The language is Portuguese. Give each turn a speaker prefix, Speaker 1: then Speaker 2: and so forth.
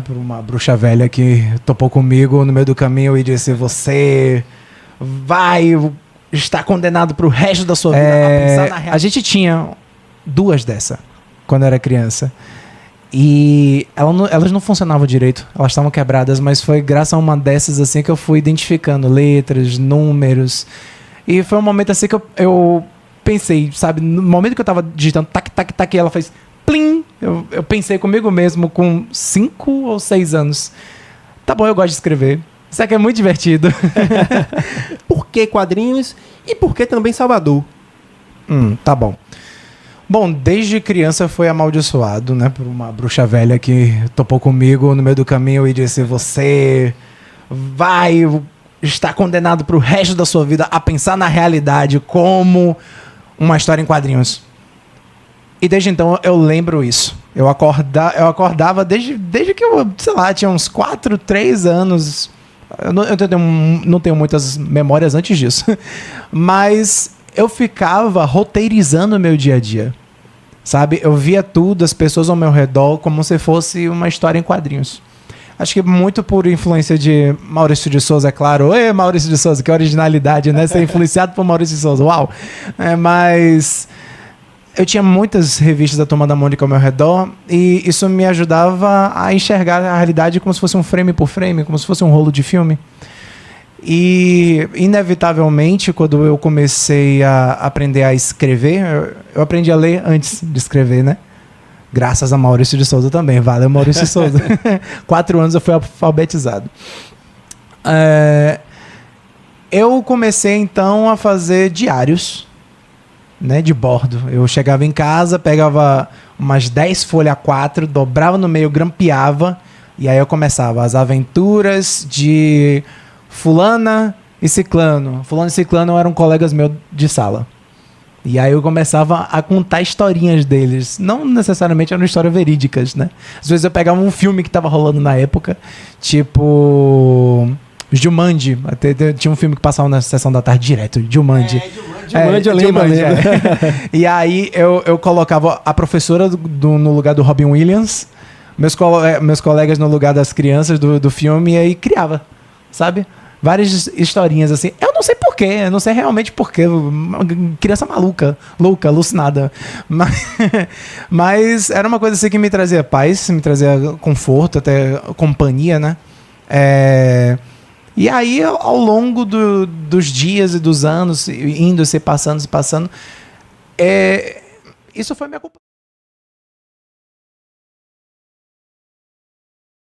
Speaker 1: Por uma bruxa velha que topou comigo no meio do caminho e disse: você vai estar condenado pro resto da sua vida a pensar na A gente tinha duas dessa quando eu era criança. E elas não funcionavam direito, elas estavam quebradas, mas foi graças a uma dessas assim que eu fui identificando letras, números. E foi um momento assim que eu pensei, sabe, no momento que eu tava digitando tac, tac, tac, e ela fez plim, eu pensei comigo mesmo com 5 ou 6 anos. Tá bom, eu gosto de escrever. Isso aqui é muito divertido.
Speaker 2: Por que quadrinhos e por que também Salvador?
Speaker 1: Tá bom. Bom, desde criança eu fui amaldiçoado, né, por uma bruxa velha que topou comigo no meio do caminho e disse: você vai estar condenado pro resto da sua vida a pensar na realidade como uma história em quadrinhos. E desde então eu lembro isso. Eu acordava desde que eu, sei lá, tinha uns 4, 3 anos. Eu não tenho muitas memórias antes disso. Mas eu ficava roteirizando o meu dia a dia. Sabe? Eu via tudo, as pessoas ao meu redor, como se fosse uma história em quadrinhos. Acho que muito por influência de Maurício de Souza, é claro. Oi, Maurício de Souza, que originalidade, né? Ser influenciado por Maurício de Souza, uau! Mas eu tinha muitas revistas da Turma da Mônica ao meu redor e isso me ajudava a enxergar a realidade como se fosse um frame por frame, como se fosse um rolo de filme. E, inevitavelmente, quando eu comecei a aprender a escrever, eu aprendi a ler antes de escrever, né? Graças a Maurício de Souza também. Valeu, Maurício de Souza. 4 anos eu fui alfabetizado. Eu comecei, então, a fazer diários, né, de bordo. Eu chegava em casa, pegava umas 10 folhas A4, dobrava no meio, grampeava, e aí eu começava as aventuras de fulana e ciclano. Fulano e ciclano eram colegas meus de sala. E aí eu começava a contar historinhas deles. Não necessariamente eram histórias verídicas, né? Às vezes eu pegava um filme que tava rolando na época, tipo Jumanji. Tinha um filme que passava na sessão da tarde direto, Jumanji.
Speaker 2: Jumanji, eu lembro.
Speaker 1: E aí eu colocava a professora no lugar do Robin Williams, meus colegas no lugar das crianças do filme, e aí criava, sabe? Várias historinhas assim. Eu não sei porquê, eu não sei realmente porquê. Uma criança maluca, louca, alucinada. Mas era uma coisa assim que me trazia paz, me trazia conforto, até companhia, né? E aí, ao longo dos dias e dos anos, indo se passando, isso foi me acompanhando.